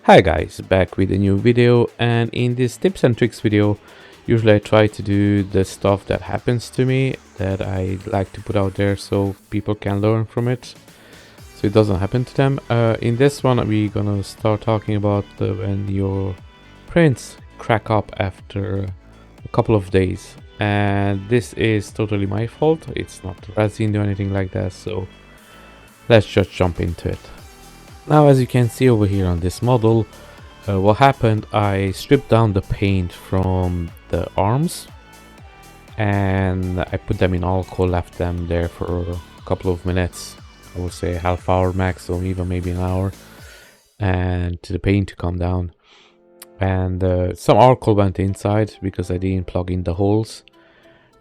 Hi guys, back with a new video, and in this tips and tricks video usually I try to do the stuff that happens to me that I like to put out there so people can learn from it so it doesn't happen to them. In this one we're gonna start talking about when your prints crack up after a couple of days, and this is totally my fault. It's not resin or anything like that, so let's just jump into it. Now, as you can see over here on this model, what happened, I stripped down the paint from the arms and I put them in alcohol, left them there for a couple of minutes, I would say a half hour max, or even maybe an hour, and to the paint to come down. And some alcohol went inside because I didn't plug in the holes,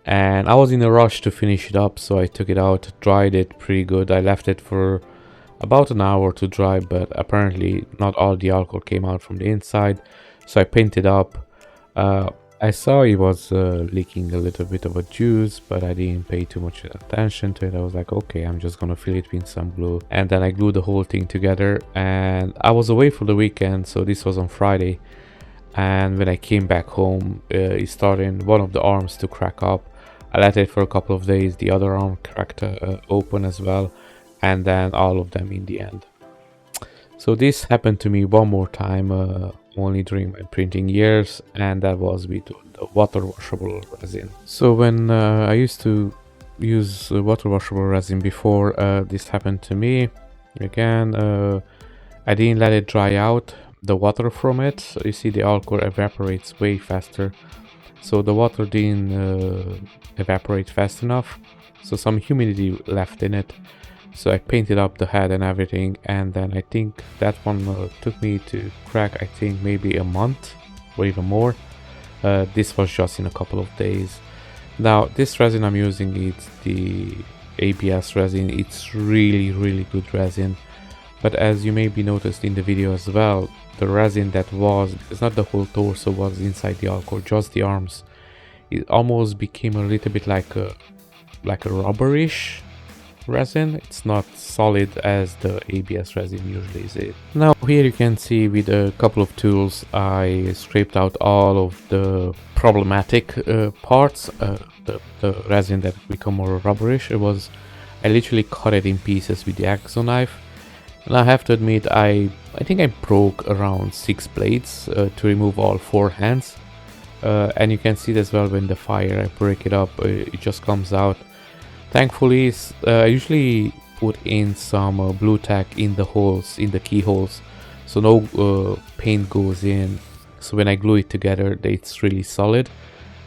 and I was in a rush to finish it up, so I took it out, dried it pretty good. I left it for about an hour to dry, but apparently not all the alcohol came out from the inside, so I painted up. I saw it was leaking a little bit of a juice, but I didn't pay too much attention to it. I was like, okay, I'm just gonna fill it with some glue, and then I glued the whole thing together. And I was away for the weekend, so this was on Friday, and when I came back home, it started one of the arms to crack up. I let it for a couple of days, the other arm cracked open as well, and then all of them in the end. So this happened to me one more time, only during my printing years, and that was with the water washable resin. So when I used to use water washable resin before, this happened to me again. I didn't let it dry out, the water from it. So you see the alcohol evaporates way faster, so the water didn't evaporate fast enough, so some humidity left in it. So I painted up the head and everything, and then I think that one took me to crack, I think maybe a month or even more. This was just in a couple of days. Now this resin I'm using, it's the ABS resin. It's really good resin, but as you maybe noticed in the video as well, the resin that was, because not the whole torso was inside the alcohol, just the arms, it almost became a little bit like a rubberish resin. It's not solid as the ABS resin usually is it. Now here you can see with a couple of tools I scraped out all of the problematic parts, the resin that become more rubberish. I literally cut it in pieces with the X-Acto knife, and I have to admit I think I broke around 6 blades to remove all 4 hands, and you can see it as well when the fire I break it up, it just comes out. Thankfully, I usually put in some blue tack in the holes, in the keyholes, so no paint goes in. So when I glue it together, it's really solid.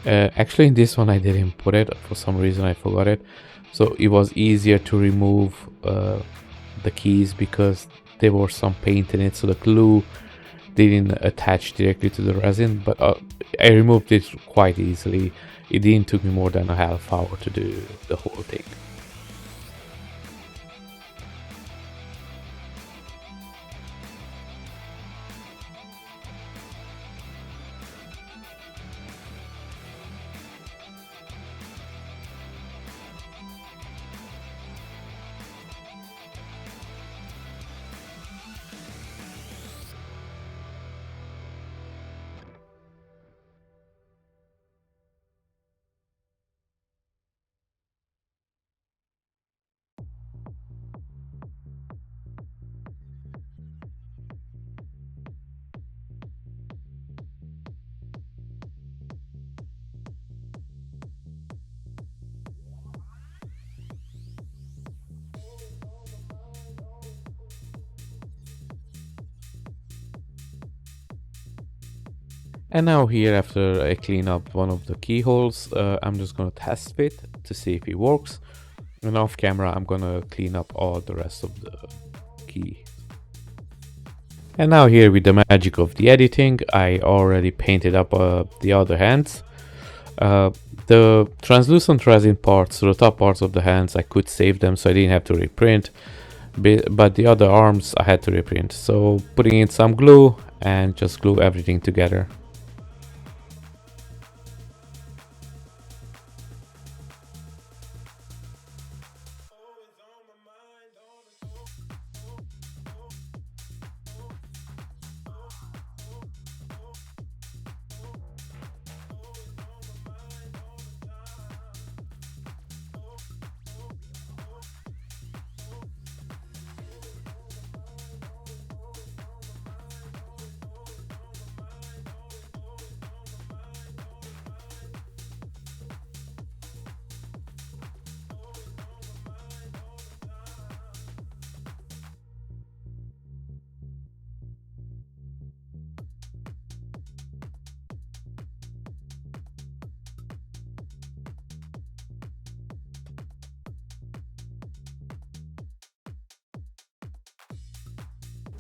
Actually, in this one I didn't put it, for some reason I forgot it. So it was easier to remove the keys because there was some paint in it, so the glue didn't attach directly to the resin, but I removed it quite easily. It didn't took me more than a half hour to do the whole thing. And now here, after I clean up one of the keyholes, I'm just gonna test fit to see if it works. And off camera, I'm gonna clean up all the rest of the key. And now here, with the magic of the editing, I already painted up the other hands. The translucent resin parts, so the top parts of the hands, I could save them so I didn't have to reprint. But the other arms I had to reprint. So putting in some glue and just glue everything together.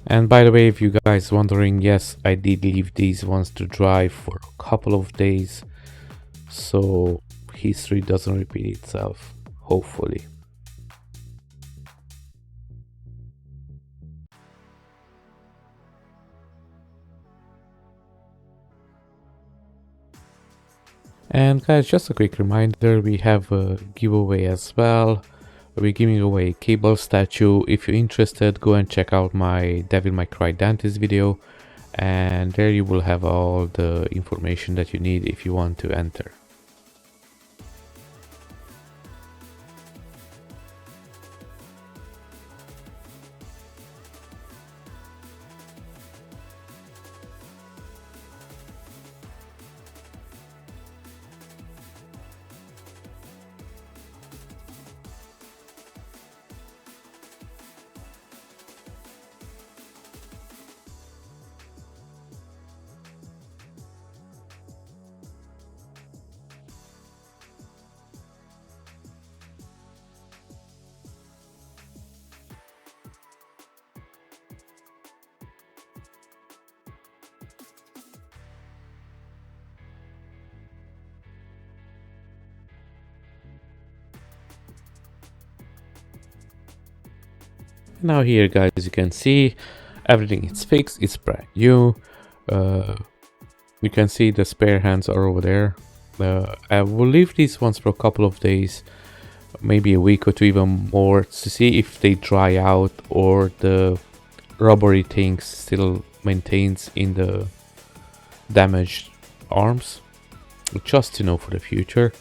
And by the way, if you guys wondering, yes, I did leave these ones to dry for a couple of days, so history doesn't repeat itself, hopefully. And guys, just a quick reminder, we have a giveaway as well. We're giving away a cable statue. If you're interested, go and check out my Devil May Cry Dante's video, and there you will have all the information that you need if you want to enter. Now here guys, you can see everything is fixed, it's brand new. You can see the spare hands are over there. I will leave these ones for a couple of days, maybe a week or two, even more, to see if they dry out or the rubbery thing still maintains in the damaged arms, just to know for the future.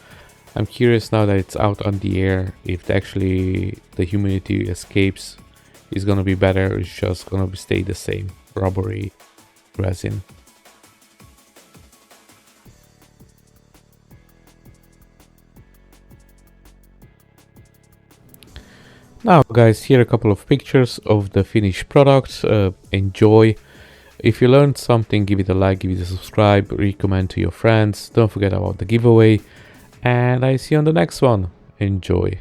I'm curious now that it's out on the air if actually the humidity escapes is gonna be better, or it's just gonna stay the same rubbery resin. Now guys, here are a couple of pictures of the finished product. Enjoy. If you learned something, give it a like, give it a subscribe, recommend to your friends. Don't forget about the giveaway, and I see you on the next one. Enjoy.